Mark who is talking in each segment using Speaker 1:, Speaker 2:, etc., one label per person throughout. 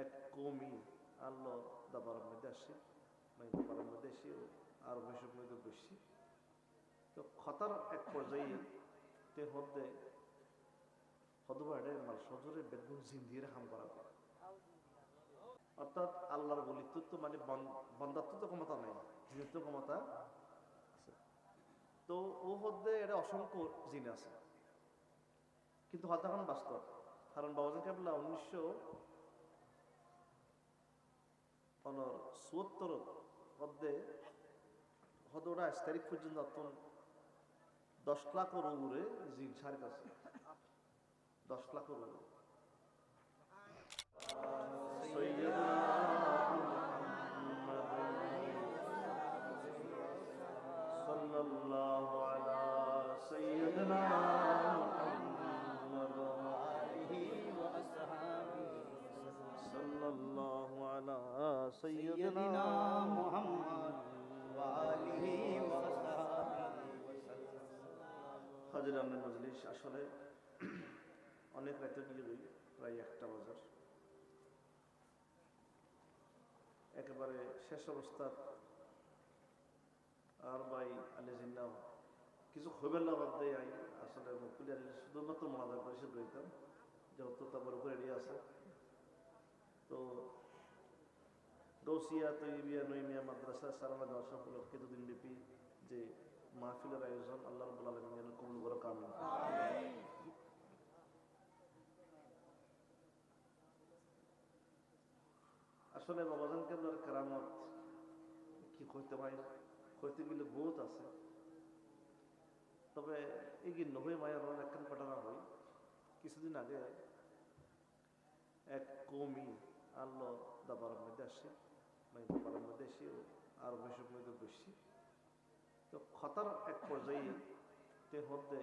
Speaker 1: এক কৌমি আল্লাহ দাবার মধ্যে আসে, মানে দাবার মধ্যে এসে আরো বেশি মধ্যে বসছি। তো খতার এক পর্যায়ে তে হদ্দে হদবাড়ে মাল সজরে বেগুন জিন্দির হাম করা, অর্থাৎ আল্লাহর বলিত্ব তো মানে বন্দাত্ব তো ক্ষমতা নেই, জিনিত্ব ক্ষমতা আছে। তো ও হদ্দে এটা অসংখ্য জিন আছে, কিন্তু হত্যা এখন বাস্তব। কারণ বাবাজান কেবলা 1974 মধ্যে হদোড়া 22 তারিখ পর্যন্ত 10 লাখের উপরে জিন সার কাছে, 10 লাখের উপরে। সাল্লাল্লাহু আলা সাইয়্যিদিনা মুহাম্মদ ওয়া আলিহি ওয়া আসহাবিহি সাল্লাল্লাহু আলা সাইয়্যিদিনা মুহাম্মদ ওয়া আলিহি ওয়া আসহাবিহি হাজিরানের মজলিস। আসলে অনেক রাতে গিয়ে গই, প্রায় 1টা বাজার, একেবারে শেষ অবস্থা। আর ভাই আলী জিন্নাও কিছু হইবেন না বাদ দেয়। আসলে মুকুল আলী শুধুমাত্র মনাজার পরিষদ রইতাম, যেহেতু তারপর উপরে এড়িয়ে আছে। তো গৌসিয়া তৈবিয়া নইমিয়া মাদ্রাসা সারানা দর্শক উপলক্ষে 2 দিন ব্যাপী যে মাহফিলের আয়োজন, আল্লাহ রাব্বুল আলামিন কবুল করুক, আমিন। আসলে বাবাজান কেবলার কেরামত কি হইতে পারে, হইতে গেলে বহুত আছে। তবে এই কি নবী মায়ের একখান ঘটনা হয়। কিছুদিন আগে এক কৌমি আল্লাহ দাবার মধ্যে আসে, মানে দাবার মধ্যে এসে আরো বেশি মধ্যে বসছি। তো খতার এক পর্যায়ে তে হদ্দে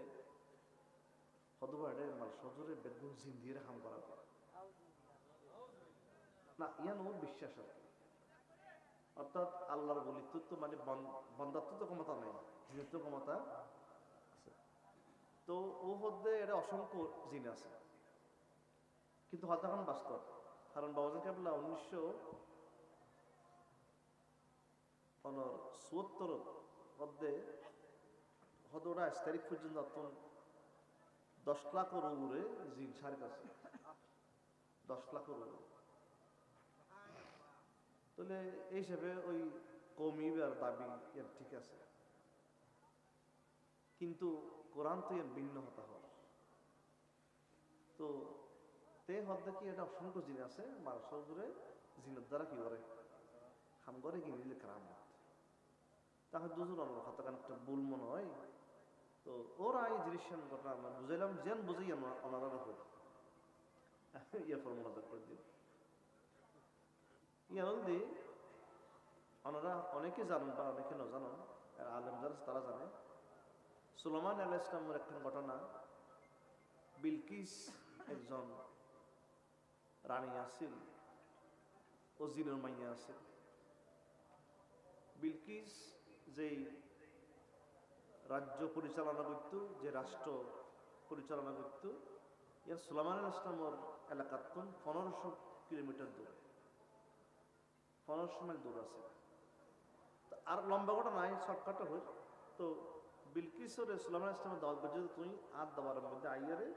Speaker 1: হদবাড়ে মাল সজরে বেগুন জিন্দির হাম করা না, ইয়ান ও বিশ্বাস আর কি। অর্থাৎ আল্লাহর বলিত্ব তো মানে বন্দাত্ব তো ক্ষমতা নেই, জিনিত্ব ক্ষমতা আছে। তো ও হদ্দে এটা অসংখ্য জিন আছে, কিন্তু হত্যা এখন বাস্তব। কারণ বাবাজান কেবলা 1974 মধ্যে হদোড়া 22 তারিখ পর্যন্ত 10 লাখের উপরে জিন সার কাছে, 10 লাখের উপরে। তাহলে এই হিসেবে ওই কৌমিবার দাবি এর ঠিক আছে, কিন্তু কোরআন তো এর ভিন্ন হতা হয়। তো তে হদ্দে কি এটা অসংখ্য জিন আছে, মানুষের উপরে জিনের দ্বারা কি করে হাম করে কি নিলে কেরামত। তাহলে দুজন অন্য হত্যা একটা ভুল মনে হয়। তো ওরা এই জিনিস ঘটনা আমরা বুঝাইলাম, যেন বুঝাই ওনারা রাখো ইয়ে ফর্মুলা করে দিন। ইয়া যদি ওনারা অনেকে জানেন বা অনেকে না জানেন, আলেম যারা তারা জানে, সুলাইমান আলাইহিস সালামের একটা ঘটনা। বিলকিস একজন রানী আছিল, ও জিনের মাইয়া আছে। বিলকিস যেই রাজ্য পরিচালনা করত, যে রাষ্ট্র পরিচালনা করত, ইয়ার সুলাইমান আলাইহিস সালামের এলাকার 1500 কিলোমিটার দূরে, 1500 মাইল দূর আছে। আর লম্বা ঘটনা নাই, শর্টকাটে হই। তো বিলকিসের সুলাইমান আলাইহিস সালামের দাওয়াত করছে, তুমি আর দাবার মধ্যে আইয়ারে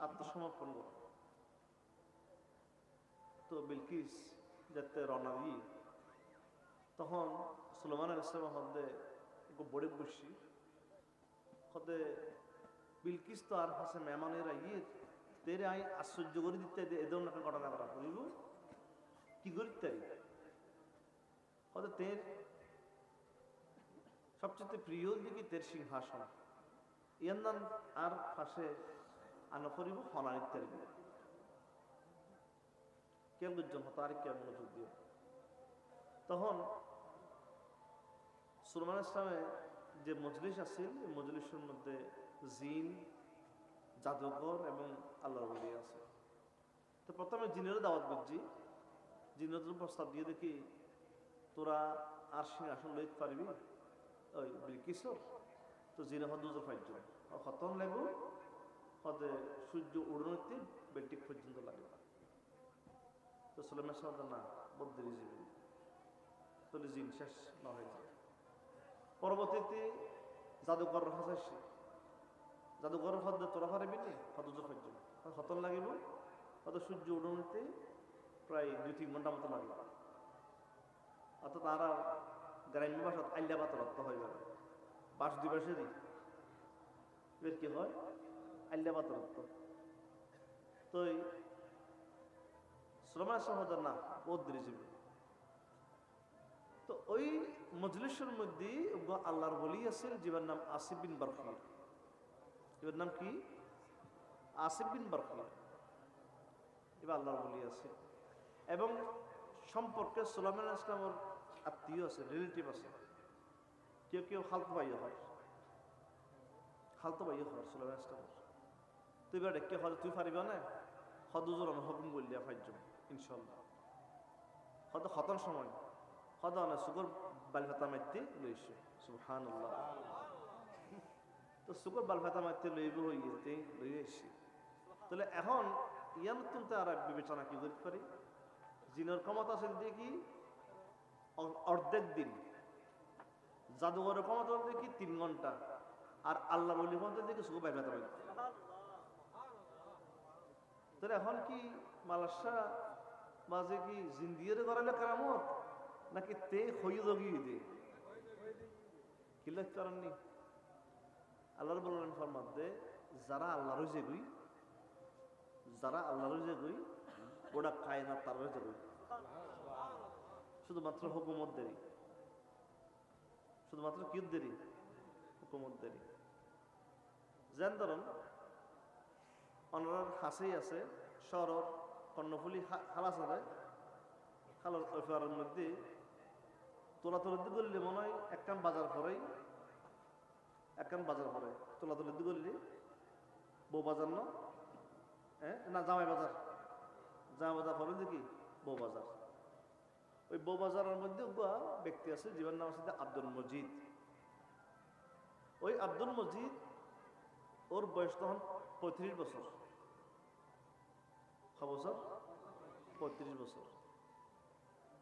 Speaker 1: আত্মসমর্পণ করো। তো বিলকিস যাতে রওনা দিয়ে, তখন সুলাইমান আলাইহিস সালাম হদে একটু বড়ে বসি হদে বিলকিস তো আর হাসে মেহমানেরা তেরে আই আশ্চর্য করে দিতে এ ধরনের একটা ঘটনা করা বলিব কি করিতে হদে তের সবচেয়ে প্রিয় দিকে তের সিংহাসন ইয়ার নাম আর ফাঁসে আনা করিব হনারিত্যার কেমন হতো আর কেমন মনোযোগ দিও। তখন সুলাইমান ইসলামের যে মজলিস আছিল, এই মজলিসের মধ্যে জিন, জাদুঘর এবং আল্লাহর ওলি আছে। তো প্রথমে জিনেরও দাওয়াত করছি, জিনের প্রস্তাব দিয়ে দেখি তোরা আর সিংহাসন লইতে পারবি ওই বিলকিসর। তো জিনে হদ দুজন পাঁচজন খতম লাগবো, হদে সূর্য উড়নৈতে বেল্টিক পর্যন্ত লাগে। তো তো সুলাইমান সাহেব না বুদ্ধিজীবী, তাহলে জিন শেষ না হয়ে যায়। পরবর্তীতে জাদুকর হাসাইছে, জাদুকর হদ্দে তোরা পারবি নি হদুজ পর্যন্ত হতন লাগিব, হয়তো সূর্য উঠতে প্রায় 2-3 ঘন্টা মতো লাগবে। অর্থাৎ তারা গ্রাম্য ভাষা আল্লা পাতর অর্থ হয়ে যাবে, বাস দিবসেরই এর কি হয় আল্লা পাতর অর্থ। তো সুলাইমান সাহেব না বুদ্ধিজীবী। তো ওই মজলিসের মধ্যে আল্লাহর ওলি আছেন যার নাম আসিফ বিন বারকির। এর নাম কি? আসিফ বিন বারকির। এবার আল্লাহর ওলি আছে এবং সম্পর্কে সুলাইমান ইসলামের আত্মীয় আছে, রিলেটিভ আছে। কেউ কেউ খালতো ভাইও হয়, খালতো ভাইও হয় সুলাইমান ইসলামের। তুই এবার কে হয়তো তুই পারিবা না হদুজুর আমি হুকুম করলিয়া ফাইজম ইনশাল্লাহ। হয়তো হতন সময় হয়তো অনেক সুগর বালফাতা মারতে লইছে সুবহানাল্লাহ। তো সুগর বালফাতা মারতে লইব হইতে লই আসছি। তাহলে এখন ইয়ান তুমি আর বিবেচনা কি করতে পারি? জিনের ক্ষমতা আছে দেখি অর্ধেক দিন, জাদুঘরের ক্ষমতা দেখি 3 ঘন্টা, আর আল্লাহ বলি ক্ষমতা দেখি সুগর বালফাতা মারতে। তাহলে এখন কি মালাসা মাঝে কি জিন্দিয়ের করালে কারামত নাকি তে হইয়ে দগিয়ে দে কি লাগতে পারেননি? আল্লাহর বললেন ফরমাতে যারা আল্লাহর যে গুই, যারা আল্লাহর যে গুই ওটা খায় না, তার যে গুই শুধুমাত্র হুকুমত দেরি, শুধুমাত্র কি দেরি হুকুমত দেরি। যেন ধরুন অনার হাসেই আছে শহর কর্ণফুলি খালাস আছে, খালার মধ্যে তোলাতুলি করলে মনে হয় একখান বাজার পরেই, একখান বাজার পরে তোলাতুলি করলে বউ বাজার না, হ্যাঁ না জামাই বাজার, জামাই বাজার পরে দেখি বউ বাজার। ওই বউ বাজারের মধ্যে ব্যক্তি আছে জীবন নাম আছে আব্দুল মজিদ। ওই আব্দুল মজিদ ওর বয়স তখন 35 বছর, বছর 35 বছর।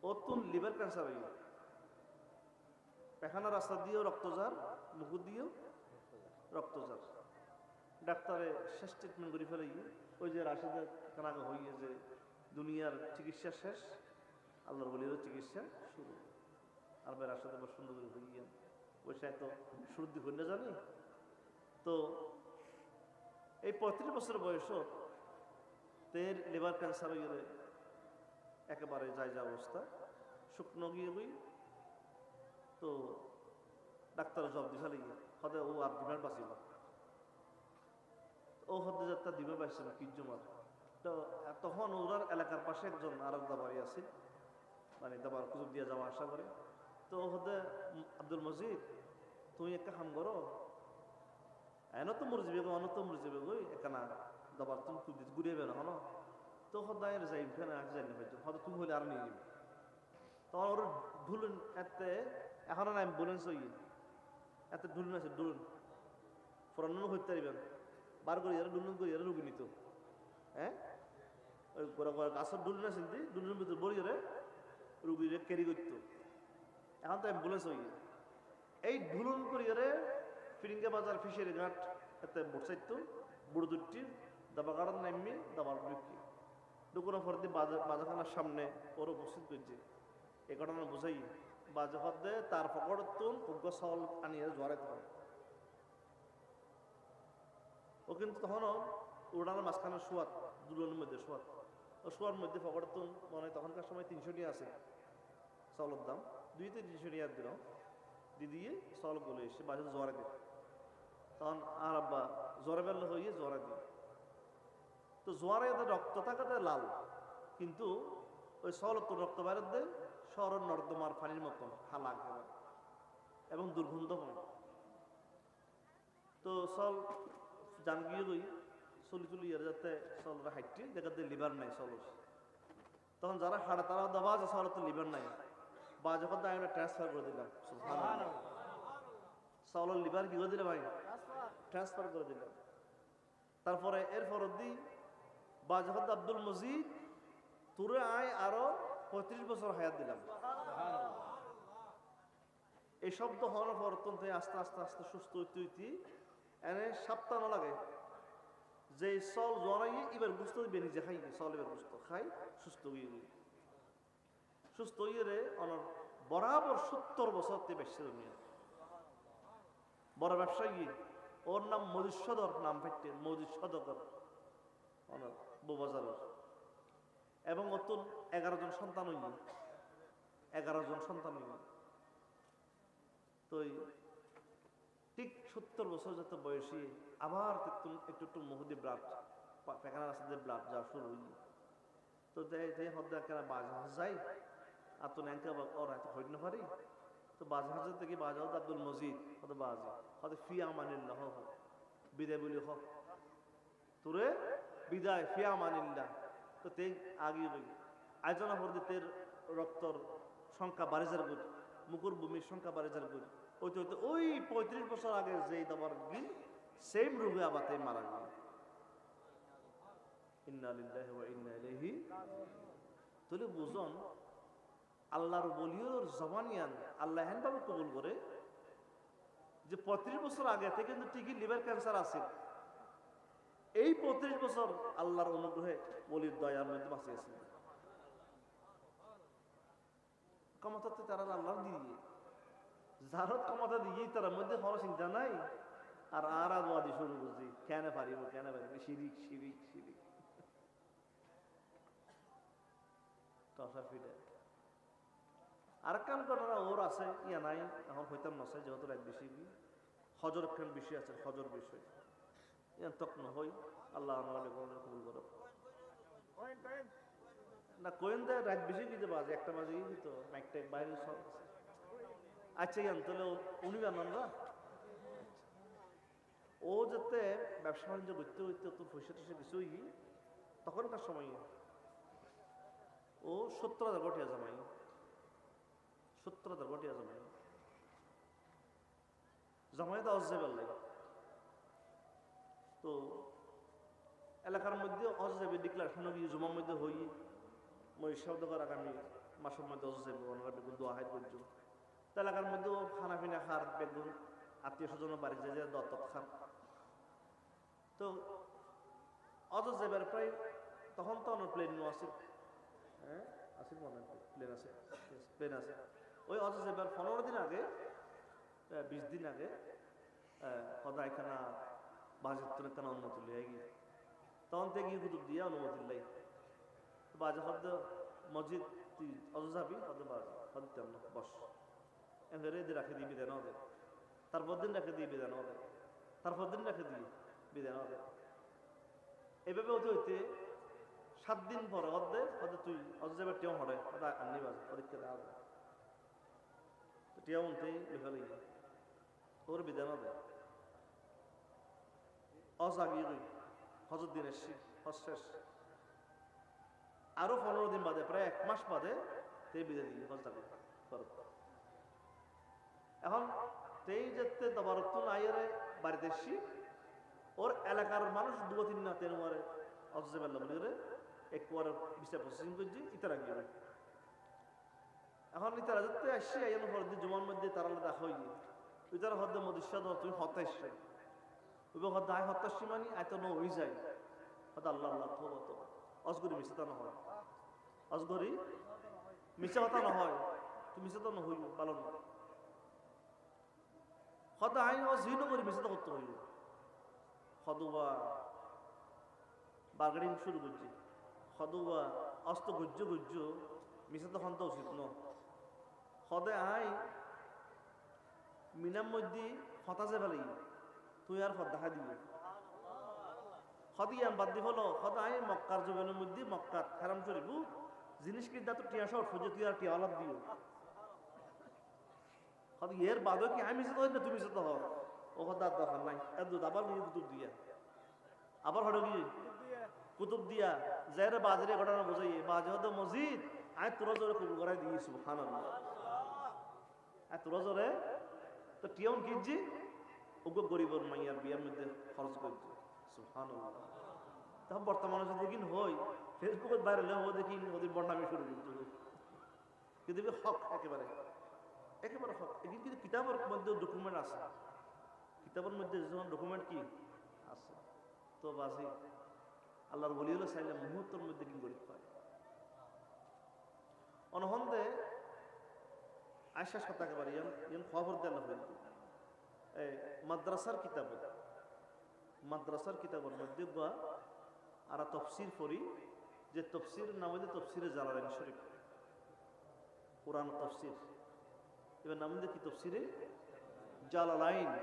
Speaker 1: ও তুন লিভার ক্যান্সার হয়ে গেল, পেখানা রাস্তা দিয়েও রক্তজার, মুকুট দিয়েও রক্তজার। ডাক্তারে শেষ ট্রিটমেন্ট করে ফেলে ওই যে রাশিদের কানাকে হইয়ে যে দুনিয়ার চিকিৎসা শেষ, আল্লাহর বলিরও চিকিৎসা শুরু। আর ভাই রাশিদের সুন্দর করে হইয়ে ওই সে তো সর্দি হইলে জানি। তো এই 35 বছর বয়সও তের লিভার ক্যান্সার হয়ে গেলে একেবারে যায় যা অবস্থা, শুকনো গিয়ে বই। তো ডাক্তার জব দি ফেলে হদে ও আর দিবার বাঁচিল, ও হদে যাত্রা দিবার পাইছে না কিজ্জু মার। তো তখন ওরার এলাকার পাশে একজন আরেক দাবারি আছে, মানে দাবার কুজুব দিয়ে যাওয়া আসা করে। তো হদে আব্দুল মজিদ তুই একটা কাম করো, এন তো মরে যাবে গো, অন তো মরে যাবে গই একানা দাবার তুমি ঘুরিয়ে বেরো হলো। তো হদায়ের যাই ফেনে আসে জানি হয়তো হয়তো তুমি হলে আর নিয়ে যাবে। তখন ওর ঢুলুন এতে এখনো না অ্যাম্বুলেন্স হই এত ঢুলুন আছে, ঢুলুন ফোরানো হইতে পারিবেন বার করি এরা ঢুলুন করি এরা রুগী নিত। হ্যাঁ ওই গাছের ঢুলুন আছে ঢুলুনের ভিতরে বড়ি রে রুগীরে ক্যারি করতো। এখন তো অ্যাম্বুলেন্স হই এই ঢুলুন করি রে ফিরিঙ্গা বাজার ফিশের ঘাট এতে বসাইতো বুড়ো দুটি দাবা গাড়ার নামি দাবার বিক্রি দুপুরের পর দিয়ে বাজারখানার সামনে ওর উপস্থিত করছে। এ ঘটনা বুঝাই বাজে হদে তার পকড় তুন উগ্র চাউল আনিয়ে জোয়ারে তখন ও কিন্তু তখনও উড়ানোর মাঝখানে শোয়াত দুলনের মধ্যে শোয়াত ও শোয়ার মধ্যে পকড় তুন মনে হয় তখনকার সময় 300 টাকা আছে চাউলের দাম, 200-300 টাকা দিল দিয়ে চাউল গলে এসে বাজে জোয়ারে দিল। তখন আর আব্বা জ্বরে বেরলো হয়ে জ্বরে দিই। তো জোয়ারে রক্ত থাকাতে লাল, কিন্তু ওই সলত্ব রক্ত বাইরে দেয় শহরের নর্দমার পানির মতন খালা এবং দুর্গন্ধ হয়। তো সল জান গিয়ে গই চলি চলি যাতে সলরা হাইটে দেখাতে লিভার নাই সল। তখন যারা হাড়া তারা দাবা আছে সল তো লিভার নাই, বা যখন তাই আমরা ট্রান্সফার করে দিলাম সলের লিভার কি করে দিলে ভাই ট্রান্সফার করে দিলাম। তারপরে এরপর দিই বাজহদ আব্দুল মজিদ তোরে আয় আরো 35 বছর হায়াত দিলাম। এই শব্দ হওয়ার পর অত্যন্ত আস্তে আস্তে আস্তে সুস্থ হইতে হইতে এনে সপ্তাহ লাগে যে চল জড়াই এবার বুঝতে হইবে নিজে খাই চল এবার বুঝতো খাই সুস্থ হয়ে গেল। সুস্থ হয়ে রে অনার বরাবর 70 বছর তে বেশি দুনিয়া বড় ব্যবসায়ী। ওর নাম মজিদ সদর, নাম ফেটে মজিদ সদর অনার বউবাজারের। এবং অতুল 11 জন সন্তান হইল, 11 জন সন্তান হইল। তো ঠিক 70 বছর যত বয়সী আবার একটু একটু মুহূর্তে ব্লাড পেখানা রাস্তাতে ব্লাড যা শুরু হইল। তো দেয় হদ্দা কেনা বাজার যাই আর তো ন্যাংকা ওর এত হইতে না পারি। তো বাজার থেকে বাজার আব্দুল মজিদ হতে বাজি হতে ফিয়া মানিল্লাহ বিদায় বলি হোক তোরে বিদায় ফিয়া মানিল্লাহ। তো তে আগে আয়োজনা হতে তের রক্তর সংখ্যা বাড়ে যার গুণ, মুকুর ভূমির সংখ্যা বাড়ে যার গুণ। হইতে হইতে ওই 35 বছর আগে যেই দাবার গিল সেম রোগে আবার মারা গেল। ইন্না লিল্লাহি ওয়া ইন্না ইলাইহি। তাহলে বুঝুন আল্লাহর বলিওর জবানিয়ান আল্লাহ হেন ভাবে কবুল করে যে 35 বছর আগে থেকে কিন্তু ঠিকই লিভার ক্যান্সার আছে। এই 35 বছর আল্লাহর অনুগ্রহে বলির দয়ার মধ্যে বাঁচিয়েছে। ক্ষমতা তো তারা আল্লাহ দিয়ে যার ক্ষমতা দিয়ে তার মধ্যে কোনো চিন্তা নাই। আর আদি শুরু বুঝি কেন পারিব শিরিক শিরিক শিরিক আর কান ঘটনা ওর আছে ইয়া নাই এখন হইতাম নছে যেহেতু রাত বেশি হজর খান বেশি আছে হজর বিষয় ইয়া তখন হই আল্লাহ আমাদের কবুল করো না কোয়েন দেয় রাত বেশি দিতে বাজে 1টা বাজে দিত মাইকটা বাইরে সব। আচ্ছা ইয়ান তাহলে উনি জানানরা ও যাতে ব্যবসা বাণিজ্য করতে হইতে তো পয়সা টসে কিছুই তখনকার সময় ও 70,000 গটিয়া জামাই 70,000 গটিয়া জামাই জামাই তো অজে বেলাই। তো এলাকার মধ্যে অজেবে ডিক্লারেশন গিয়ে জমার মধ্যে হই মই শব্দ করা আগামী মাসের মধ্যে অজেবে অনেক বেগুন দোয়া হাই করছো। তো এলাকার মধ্যেও খানা পিনা খার বেগুন আত্মীয় স্বজন বাড়ি যে দত্তক খান। তো অজেবের প্রায় তখন তো অনেক প্লেন আছে, হ্যাঁ আছে মনে প্লেন আছে প্লেন আছে। ওই অজেবের 15 দিন আগে 20 দিন আগে সদাইখানা বাজের কেন অনুমতি লিয়ে গিয়ে তখন থেকে গিয়ে কুতুব দিয়ে অনুমতি লাই বাজে শব্দ মসজিদ তুই অজ যাবি হতে বাজে হতে বস এদের রাখে দিয়ে বিধান হবে, তারপর দিন রাখে দিয়ে বিধান হবে, তারপর দিন রাখে দিয়ে বিধান হবে। এভাবে হতে হইতে 7 দিন পরে হতে হতে তুই অজ যাবে টেও হরে হতে আননি বাজে পরীক্ষা দেওয়া হবে টেও উনতেই লেখা লেগে ওর বিধান হবে অজাগিয়ে হজর দিন এসছি হজ শেষ আরো 15 দিন বাদে প্রায় 1 মাস বাদে তে বিদায় দিয়ে হজ যাবে। এখন তেই যেতে দবারতুন আইরে বাড়িতে এসছি ওর এলাকার মানুষ 2-3 না 3 মারে অজেবেল্লা বলে একবারে বিচার প্রসেসিং করছি ইতারা গিয়ে এখন ইতারা যেতে আসছি এই হরদি জমার মধ্যে তারা দেখা হয়ে গিয়ে ইতারা হদ্দ মদিসা ধর তুমি হত্যা এসছে হদ্দ আয় হত্যা সীমানি এত ন হয়ে যায় হয়তো আল্লাহ আল্লাহ তো অজগরি মিশাতা না হয় অজগরি মিশা কথা না হয় তুমি মিশাতা না হইব পালন হয়তো আইন অজিহীন করে মিশাতা করতে হইব হদুবা বার্গেনিং শুরু করছি হদুবা অস্ত গুজ্জ গুজ্জ মিশাতে হন্তা উচিত ন হদে আই মিনার মধ্যে হতাশে ফেলে তুই আর হদ দেখা দিবি হদিয়ান বাদ দি হলো হদাই মক্কার জমিনের মধ্যে মক্কা হারাম শরীফ জিনিস কিনতে তো টিয়া শর্ট খুঁজে তুই আর টিয়া আলাপ দিও হদ এর বাদও কি আমি যেতে না তুমি যেতে হও ও হদার দরকার নাই এত আবার নিয়ে কুতুব দিয়া আবার হলো কি কুতুব দিয়া যারে বাজারে ঘটনা বোঝাই বাজে হদ মসজিদ আয় তোরা জোরে কবুল করাই দিয়ে সুবহানাল্লাহ আয় তোরা জোরে তো টিয়ন কিনছি ওগো গরিবর মাইয়ার বিয়ের মধ্যে খরচ করছি সুবহানাল্লাহ। তখন বর্তমানে যদি হই ফেসবুকে ভাইরাল হয়ে দেখি ওদের বন্ডামি শুরু করতে, কিন্তু হক একেবারে একেবারে হক। কিন্তু কিতাবের মধ্যে ডকুমেন্ট আছে, কিতাবের মধ্যে যেমন ডকুমেন্ট কি আছে। তো বাজি আল্লাহর বলি হলো চাইলে মুহূর্তের মধ্যে কি গরিব পায়। অনহন্দে আয়সা সাথে একেবারে ইয়ান খবর দেওয়া হইল মাদ্রাসার কিতাব, মাদ্রাসার কিতাবের মধ্যে বা আর তফসির পড়ি, যে তফসির নাম হইলে তফসিরে জালালাইন শরীফ, কোরআন তফসির। এবার নাম কি তফসিরে জালালাইন।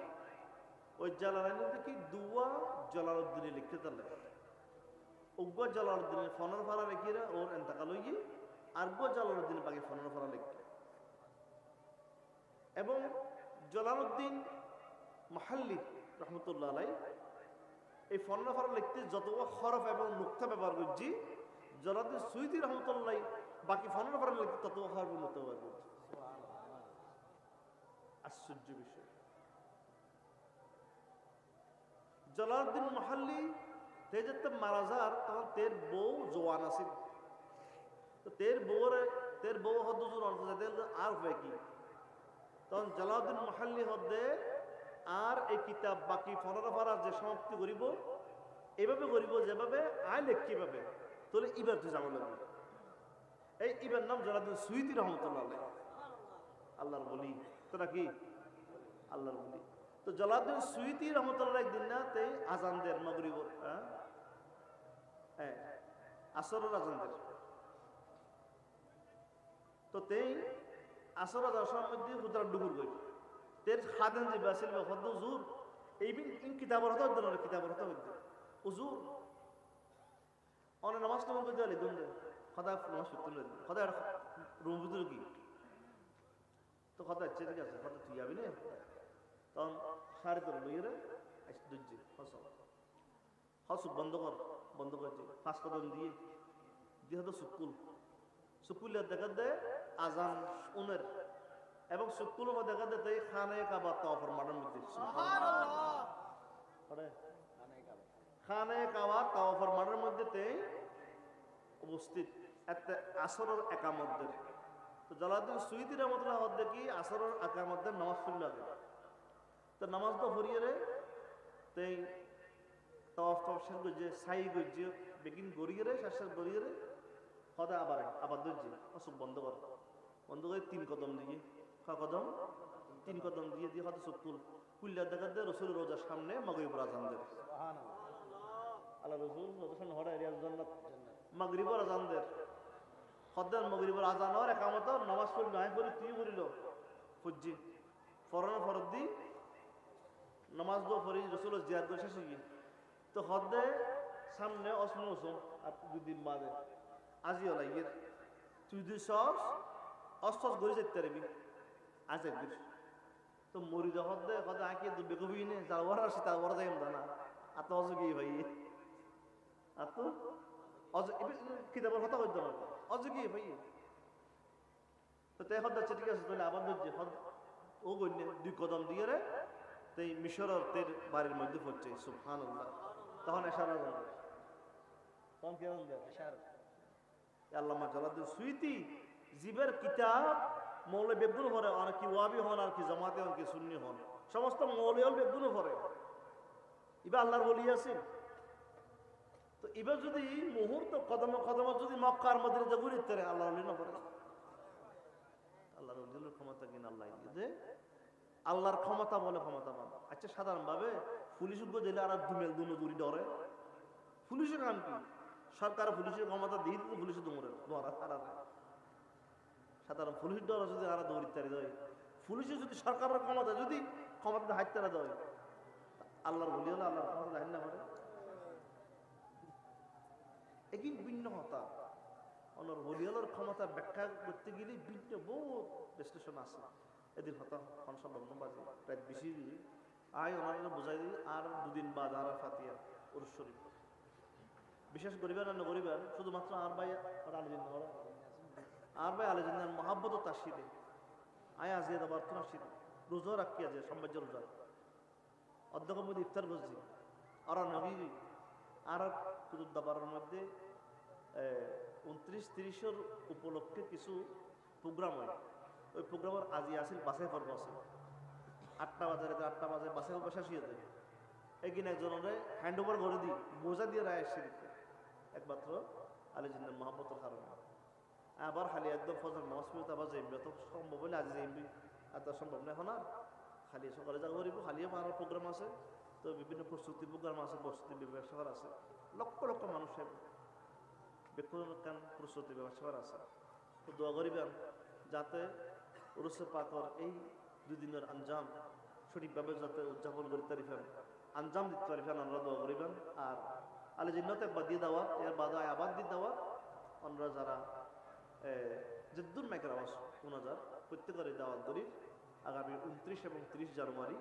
Speaker 1: ওই জালালাইনের কি দুয়া জালালউদ্দিনে লিখতে তাহলে উগ্র জালালউদ্দিনের ফনর ফারা লিখিয়ে ওর এন্তাকাল হয়ে আর গো জালালউদ্দিন বাকি ফনর ফারা লিখতে। এবং জালালউদ্দিন মাহাল্লি রহমতুল্লাহ আলাই এই ফনর ফারা লিখতে যত হরফ এবং নুক্তা ব্যবহার করছি, জালালউদ্দিন সুয়ুতী রহমতুল্লাহ বাকি ফনর ফারা লিখতে তত হরফ নুক্তা ব্যবহার করছি। আশ্চর্য বিষয়। জালালউদ্দিন মাহাল্লি তে যেতে মারা যার তখন তের বউ জওয়ান আছে, তো তের বউ হদ্দুজুর অর্থ আর হয়ে কি তখন জালালউদ্দিন মাহাল্লি হদ্দে আর এই কিতাব বাকি ফনরা ফারা যে সমাপ্তি করিব এভাবে করিব যেভাবে আয় লেখি ভাবে তাহলে ইবার তুই যাওয়া লাগবে। এই ইবার নাম জালালউদ্দিন সুয়ুতী রহমতুল্লাহ আল্লাহর বলি, তোরা কি আল্লাহর বলি। তো জালালউদ্দিন সুয়ুতী রহমতুল্লাহ একদিন না তে আজান দেন মাগরিব, হ্যাঁ আসরের আজান দেন। তো তেই আসর আজানের মধ্যে হুজুর ডুবুর গই তের খাদেন যে বাসিল বা হদ্দ হুজুর এই বিন কিতাবের হতো না, কিতাবের হতো হুজুর অনেক নামাজ নামাজ করতে আলি দন্দে খদা নামাজ পড়তে খদা রুম ভিতরে কি তো খদা ইচ্ছে ঠিক আছে খদা তুই যাবি না তখন সাড়ে তোর লইরে দুজি হসুক বন্ধ করছে 5 কদম দিয়ে হতো সুকুল দেখা দেয় আজান উনের এবং সুকুল দেখা দেয় তাই খানে কাবা তাওয়াফের মাঠের মধ্যে, খানে কাবা তাওয়াফের মাঠের মধ্যে উপস্থিত আসরের একামতদের। তো জালালউদ্দিন সুয়ুতী রহমতুল্লাহ হদ্দে কি আসরের একামতদের নামাজ পড়লে তো নামাজ তো হরিয়ে রে তাই তাওয়াফ শেষ করছে সাই করছে বেগিন গড়িয়ে রে শেষ গড়িয়ে রে হদা আবার ধরছে অসুখ বন্ধ করে 3 কদম দিয়ে কদম 3 কদম দিয়ে হয়তো চোখ কুল্লা দেখা দেয় রসুল রোজার সামনে মাগরিবর আজান দেয়। আল্লাহ রসুল রোজার সামনে হরে জান্নাত মাগরিবর আজান দেয় হদ্দার মাগরিবর আজান হওয়ার একামত নামাজ পড়ি নয় করি তুই করিল ফুজি ফরন ফরদ দি নামাজ দো ফরি রসুল জিয়াদ করে শেষ হয়ে তো হদ্দে সামনে অসমন ওসম আর 2 দিন বাদে আজিও লাগিয়ে তুই 200 অস্ত্র গড়ি যেতে পারবি আজ একদিন তো মরি যখন দে কথা আঁকিয়ে তো বেকবি নে যার ওরা আসি তার ওরা যাই না আর তো অযোগ্য ভাই আর তো কিতাবের কথা বলতে পারবো অযোগ্য ভাই তো তাই হদ যাচ্ছে ঠিক আছে তাহলে আবার ধরছে ও গণ্য 2 কদম দিয়ে রে তাই মিশরের তের বাড়ির মধ্যে পড়ছে সুবহানাল্লাহ। তখন এশারা যাবে তখন কেমন যাবে এশারা আল্লামা জালালউদ্দিন সুয়ুতী জীবের কিতাব মৌলবী বেগুন ভরে আর কি ওয়াবি হন আর কি জামাতে হন কি সুন্নি হন সমস্ত মৌলবী বেগুন ভরে এবার আল্লাহর বলি আছেন। তো এবার যদি মুহূর্ত কদম যদি মক্কার মধ্যে যে ঘুরে তারে আল্লাহর ওলি না পড়ে আল্লাহর ওলির ক্ষমতা কিনা আল্লাহ যে আল্লাহর ক্ষমতা বলে ক্ষমতা পান। আচ্ছা সাধারণভাবে পুলিশ দিলে আর দুনো দূরি ডরে পুলিশের কাম কি সরকার পুলিশের ক্ষমতা দিয়ে দিতে পুলিশের দৌড়ে সাধারণ পুলিশের ডর যদি আর দৌড় ইত্যাদি দেয় পুলিশের যদি সরকারের ক্ষমতা হাইতে না দেয় আল্লাহর বলি হলে আল্লাহর ক্ষমতা হাইন না করে একই ভিন্ন হতা অনর বলিয়ালোর ক্ষমতা ব্যাখ্যা করতে গেলে ভিন্ন বহুত বিশ্লেষণ আছে এদিন হতা বাজে প্রায় বেশি আয় ওনারা বোঝাই দিই আর 2 দিন বাদ আর ফাতিয়া উরুস শরীফ বিশেষ করিবেন আর করিবেন শুধুমাত্র আর ভাই আলোচনার মহাব্বত তার শীতে আয় আজিয়ে দেবার তোমার শীতে রোজা রাখি আছে সম্রাজ্য রোজা অধ্যক্ষ মধ্যে ইফতার করছি আর নবী আর কুতুব দাবারের মধ্যে 29-30 উপলক্ষে কিছু প্রোগ্রাম হয়। ওই প্রোগ্রামের আজি আসিল বাসে পর্ব আছে 8টা বাজে, রাতে 8টা বাজে বাসে পর্ব শেষ হয়ে যায়। একদিন একজনের হ্যান্ড ওভার করে দিই, বোঝা দিয়ে রায় এসে দিতে একমাত্র আলী জিন্নার মহাব্বতের কারণে। আবার খালি একদম ফজর নামাজ পড়তে আবার যাইবে, তো সম্ভব হলে আজ যাইবি, আর তো সম্ভব না এখন। আর খালি সকালে যা করিব, খালিও আমার প্রোগ্রাম আছে, তো বিভিন্ন প্রস্তুতি প্রোগ্রাম আছে, প্রস্তুতি ব্যবসা আছে, লক্ষ লক্ষ মানুষের বেক্ষণ প্রস্তুতি ব্যবসা আছে। তো দোয়া করিবেন যাতে উরুসে পাকর এই 2 দিনের আঞ্জাম সঠিকভাবে যাতে উদযাপন করতে পারিবেন, আঞ্জাম দিতে পারিবেন, আমরা দোয়া করিবেন। আর আলে জিন্নত একবার দিয়ে দেওয়া, এর বাদায় আবার দিয়ে দেওয়া, আমরা যারা জিদ্দুর মাইকের আওয়াজ 1000 প্রত্যেকের দাওয়াত করি আগামী 29 এবং 30 জানুয়ারি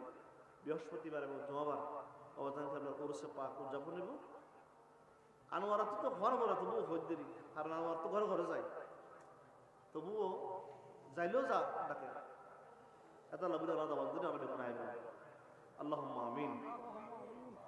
Speaker 1: বৃহস্পতিবার এবং জুমাবার অবদান আমরা উরুসে পাক উদযাপন নেব। আনোয়ারা তো ঘর ঘরে তবুও হইত দেরি, কারণ আনোয়ার তো ঘরে ঘরে যায়, তবুও যাইলেও যা ডাকে এত লাভ দাওয়াত দিলে আমাদের আল্লাহুম্মা আমিন। আলহামদুলিল্লাহ।